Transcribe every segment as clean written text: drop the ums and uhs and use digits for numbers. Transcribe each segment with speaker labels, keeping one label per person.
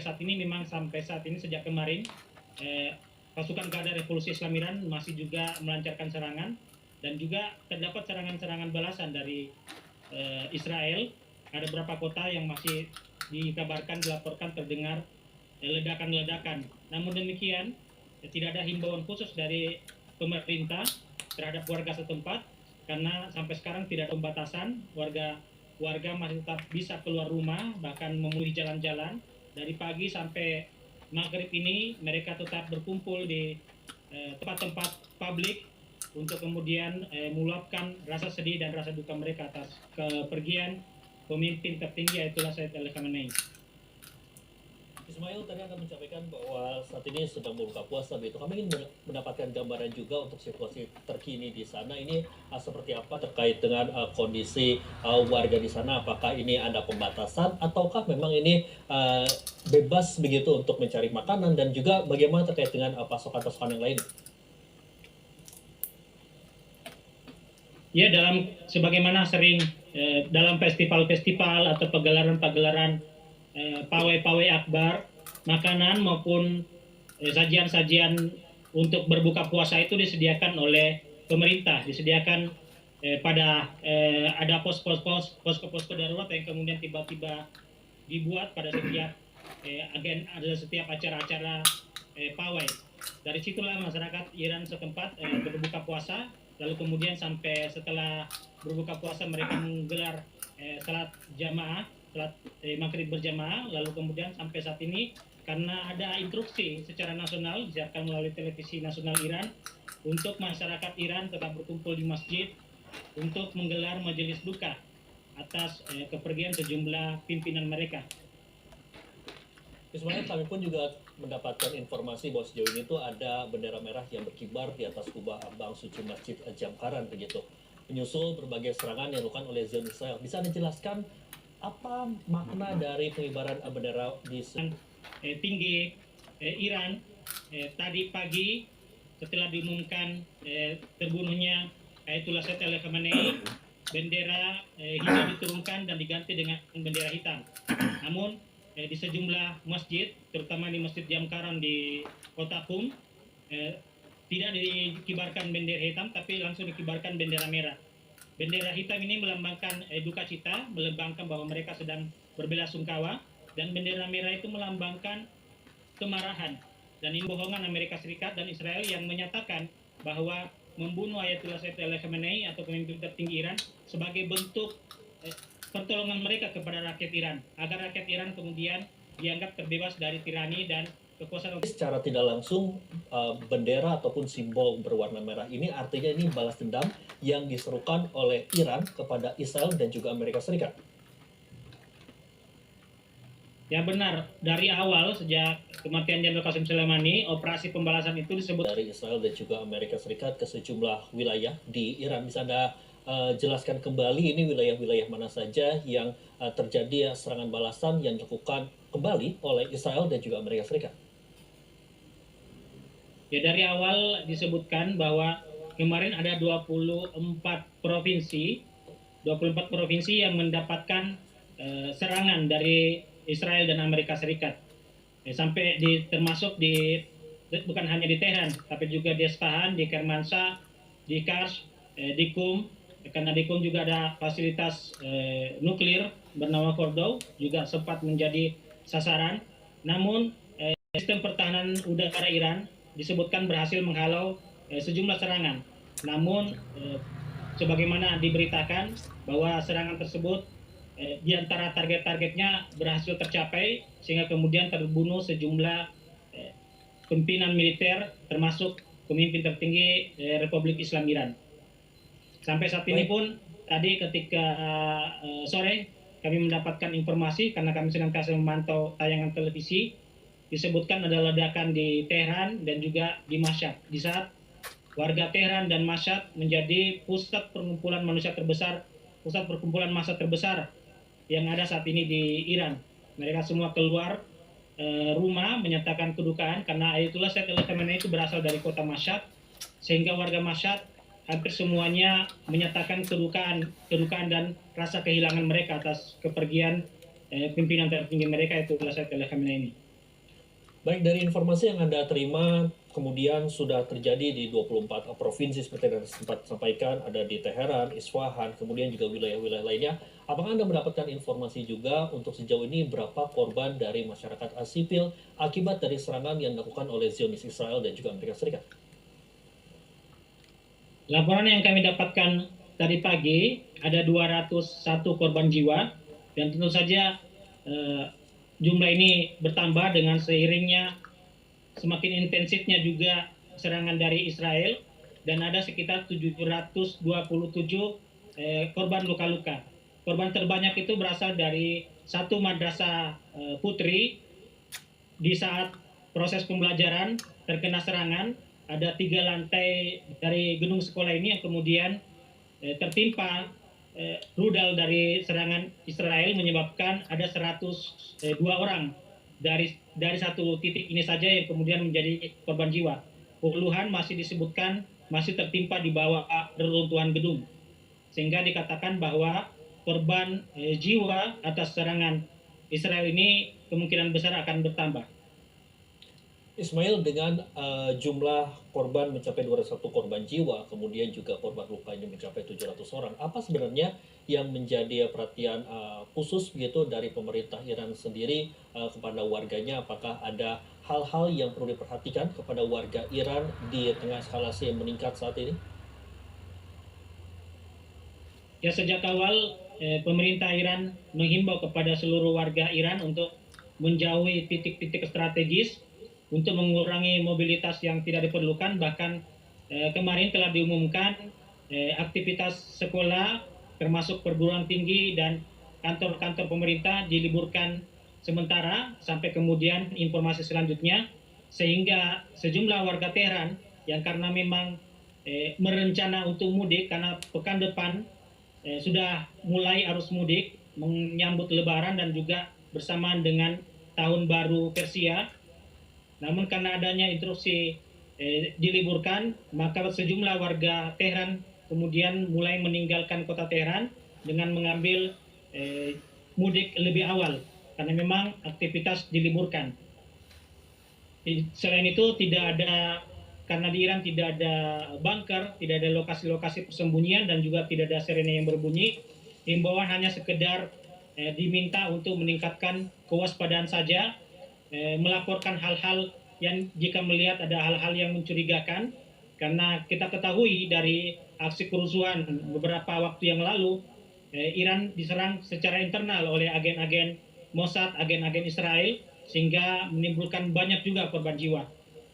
Speaker 1: Saat ini memang sampai saat ini sejak kemarin pasukan Garda Revolusi Islam Iran masih juga melancarkan serangan dan juga terdapat serangan-serangan balasan dari Israel. Ada beberapa kota yang masih dikabarkan dilaporkan terdengar ledakan-ledakan. Namun demikian tidak ada himbauan khusus dari pemerintah terhadap warga setempat karena sampai sekarang tidak ada pembatasan. Warga masih tetap bisa keluar rumah, bahkan memenuhi jalan-jalan. Dari pagi sampai maghrib ini mereka tetap berkumpul di tempat-tempat publik untuk kemudian meluapkan rasa sedih dan rasa duka mereka atas kepergian pemimpin tertinggi Ayatollah Said Ali Khamenei.
Speaker 2: Ismail tadi akan menyampaikan bahwa saat ini sedang berbuka puasa begitu. Kami ingin mendapatkan gambaran juga untuk situasi terkini di sana. Ini seperti apa terkait dengan kondisi warga di sana? Apakah ini ada pembatasan ataukah memang ini bebas begitu untuk mencari makanan, dan juga bagaimana terkait dengan pasokan-pasokan yang lain?
Speaker 1: Ya, sebagaimana sering dalam festival-festival atau pagelaran-pagelaran pawai-pawai akbar, makanan maupun sajian-sajian untuk berbuka puasa itu disediakan oleh pemerintah, disediakan ada posko-posko darurat yang kemudian tiba-tiba dibuat pada setiap acara-acara pawai. Dari situlah masyarakat Iran setempat berbuka puasa, lalu kemudian sampai setelah berbuka puasa mereka menggelar salat jamaah, salat maghrib berjamaah, lalu kemudian sampai saat ini karena ada instruksi secara nasional disiarkan melalui televisi nasional Iran untuk masyarakat Iran tetap berkumpul di masjid untuk menggelar majelis duka atas kepergian sejumlah pimpinan mereka.
Speaker 2: Ismail, kami pun juga mendapatkan informasi bahwa sejauh ini tuh ada bendera merah yang berkibar di atas kubah ambang suci Masjid Jamkaran begitu, menyusul berbagai serangan yang dilakukan oleh Zion Israel. Bisa Anda jelaskan apa makna dari pengibaran bendera di
Speaker 1: tinggi Iran tadi pagi setelah diumumkan terbunuhnya Ayatollah Said Ali Khamenei, bendera hijau diturunkan dan diganti dengan bendera hitam. Namun di sejumlah masjid, terutama di Masjid Jamkaran di Kota Qum, tidak dikibarkan bendera hitam, tapi langsung dikibarkan bendera merah. Bendera hitam ini melambangkan duka cita, melambangkan bahwa mereka sedang berbelasungkawa, dan bendera merah itu melambangkan kemarahan. Dan ini bohongan Amerika Serikat dan Israel yang menyatakan bahwa membunuh Ayatollah Said Ali Khamenei atau pemimpin tertinggi Iran sebagai bentuk pertolongan mereka kepada rakyat Iran, agar rakyat Iran kemudian dianggap terbebas dari tirani dan kekuasaan.
Speaker 2: Secara tidak langsung bendera ataupun simbol berwarna merah ini artinya ini balas dendam yang diserukan oleh Iran kepada Israel dan juga Amerika Serikat.
Speaker 1: Ya benar, dari awal sejak kematian Jenderal Qasem Soleimani, operasi pembalasan itu disebut
Speaker 2: dari Israel dan juga Amerika Serikat ke sejumlah wilayah di Iran. Bisa Anda jelaskan kembali ini wilayah-wilayah mana saja yang terjadi serangan balasan yang dilakukan kembali oleh Israel dan juga Amerika Serikat?
Speaker 1: Ya, dari awal disebutkan bahwa kemarin ada 24 provinsi yang mendapatkan serangan dari Israel dan Amerika Serikat. Sampai termasuk bukan hanya di Tehran, tapi juga di Isfahan, di Kermanshah, di Kars, di Qum. Karena di Qum juga ada fasilitas nuklir bernama Fordow, juga sempat menjadi sasaran. Namun sistem pertahanan udara Iran disebutkan berhasil menghalau sejumlah serangan. Namun sebagaimana diberitakan bahwa serangan tersebut di antara target-targetnya berhasil tercapai, sehingga kemudian terbunuh sejumlah pimpinan militer termasuk pemimpin tertinggi Republik Islam Iran. Sampai saat ini pun tadi ketika sore kami mendapatkan informasi karena kami senantiasa memantau tayangan televisi, disebutkan ada ledakan di Tehran dan juga di Mashhad. Di saat warga Tehran dan Mashhad menjadi pusat perkumpulan manusia terbesar, pusat perkumpulan massa terbesar yang ada saat ini di Iran. Mereka semua keluar rumah menyatakan kedukaan karena Ayatollah Said Ali Khamenei itu berasal dari kota Mashhad, sehingga warga Mashhad hampir semuanya menyatakan kedukaan dan rasa kehilangan mereka atas kepergian pimpinan tertinggi mereka, Ayatollah Said Ali Khamenei ini.
Speaker 2: Baik, dari informasi yang Anda terima, kemudian sudah terjadi di 24 provinsi seperti yang Anda sempat sampaikan, ada di Teheran, Isfahan, kemudian juga wilayah-wilayah lainnya. Apakah Anda mendapatkan informasi juga untuk sejauh ini berapa korban dari masyarakat sipil akibat dari serangan yang dilakukan oleh Zionis Israel dan juga Amerika Serikat?
Speaker 1: Laporan yang kami dapatkan tadi pagi ada 201 korban jiwa dan tentu saja eh, jumlah ini bertambah dengan seiringnya semakin intensifnya juga serangan dari Israel dan ada sekitar 727 korban luka-luka. Korban terbanyak itu berasal dari satu madrasah putri di saat proses pembelajaran terkena serangan. Ada 3 lantai dari gedung sekolah ini yang kemudian tertimpa rudal dari serangan Israel menyebabkan ada 102 orang dari satu titik ini saja yang kemudian menjadi korban jiwa. Puluhan masih disebutkan masih tertimpa di bawah reruntuhan gedung. Sehingga dikatakan bahwa korban jiwa atas serangan Israel ini kemungkinan besar akan bertambah.
Speaker 2: Ismail, dengan jumlah korban mencapai 201 korban jiwa, kemudian juga korban luka ini mencapai 700 orang. Apa sebenarnya yang menjadi perhatian khusus begitu dari pemerintah Iran sendiri kepada warganya? Apakah ada hal-hal yang perlu diperhatikan kepada warga Iran di tengah eskalasi yang meningkat saat ini?
Speaker 1: Ya, sejak awal pemerintah Iran menghimbau kepada seluruh warga Iran untuk menjauhi titik-titik strategis untuk mengurangi mobilitas yang tidak diperlukan. Bahkan kemarin telah diumumkan aktivitas sekolah termasuk perguruan tinggi dan kantor-kantor pemerintah diliburkan sementara sampai kemudian informasi selanjutnya, sehingga sejumlah warga Teheran yang karena memang merencana untuk mudik karena pekan depan sudah mulai arus mudik menyambut Lebaran dan juga bersamaan dengan Tahun Baru Persia. Namun karena adanya instruksi diliburkan, maka sejumlah warga Teheran kemudian mulai meninggalkan kota Teheran dengan mengambil mudik lebih awal karena memang aktivitas diliburkan. Selain itu tidak ada, karena di Iran tidak ada bunker, tidak ada lokasi-lokasi persembunyian dan juga tidak ada sirene yang berbunyi. Himbauan hanya sekedar diminta untuk meningkatkan kewaspadaan saja, melaporkan hal-hal yang jika melihat ada hal-hal yang mencurigakan, karena kita ketahui dari aksi kerusuhan beberapa waktu yang lalu, Iran diserang secara internal oleh agen-agen Mossad, agen-agen Israel, sehingga menimbulkan banyak juga korban jiwa.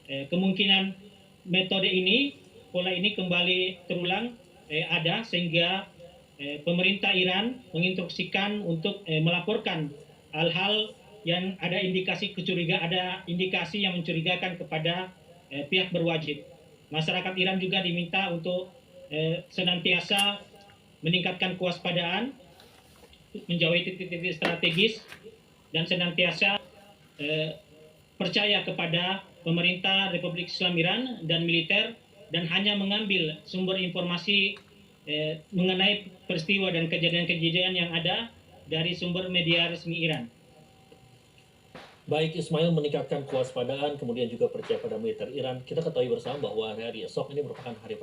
Speaker 1: Kemungkinan metode ini, pola ini kembali terulang ada, sehingga pemerintah Iran menginstruksikan untuk melaporkan hal-hal yang ada indikasi kecurigaan, ada indikasi yang mencurigakan kepada pihak berwajib. Masyarakat Iran juga diminta untuk senantiasa meningkatkan kewaspadaan, menjauhi titik-titik strategis, dan senantiasa percaya kepada pemerintah Republik Islam Iran dan militer, dan hanya mengambil sumber informasi mengenai peristiwa dan kejadian-kejadian yang ada dari sumber media resmi Iran.
Speaker 2: Baik, Ismail, meningkatkan kewaspadaan, kemudian juga percaya pada militer Iran. Kita ketahui bersama bahwa hari esok ini merupakan hari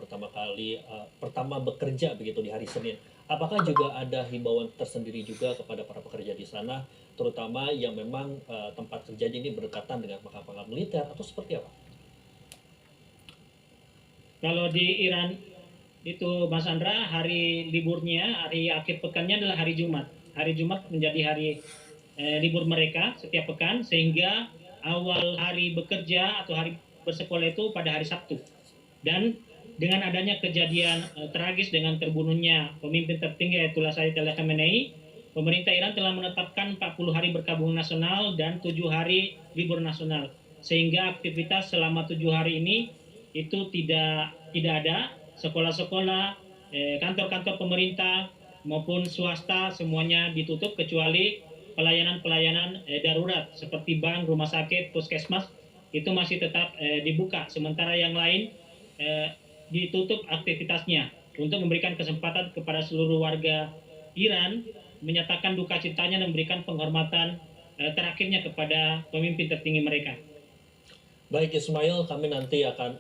Speaker 2: pertama bekerja begitu di hari Senin. Apakah juga ada himbauan tersendiri juga kepada para pekerja di sana, terutama yang memang tempat kerjanya ini berdekatan dengan pangkat-pangkat militer, atau seperti apa?
Speaker 1: Kalau di Iran itu, Mas Andra, hari liburnya, hari akhir pekannya adalah hari Jumat. Hari Jumat menjadi hari libur mereka setiap pekan, sehingga awal hari bekerja atau hari bersekolah itu pada hari Sabtu. Dan dengan adanya kejadian tragis dengan terbunuhnya pemimpin tertinggi Ayatollah Sayyid Ali Khamenei, pemerintah Iran telah menetapkan 40 hari berkabung nasional dan 7 hari libur nasional, sehingga aktivitas selama 7 hari ini itu tidak ada. Sekolah-sekolah, kantor-kantor pemerintah maupun swasta semuanya ditutup, kecuali pelayanan-pelayanan darurat seperti bank, rumah sakit, puskesmas itu masih tetap dibuka, sementara yang lain ditutup aktivitasnya untuk memberikan kesempatan kepada seluruh warga Iran menyatakan duka citanya dan memberikan penghormatan terakhirnya kepada pemimpin tertinggi mereka.
Speaker 2: Baik Ismail, kami nanti akan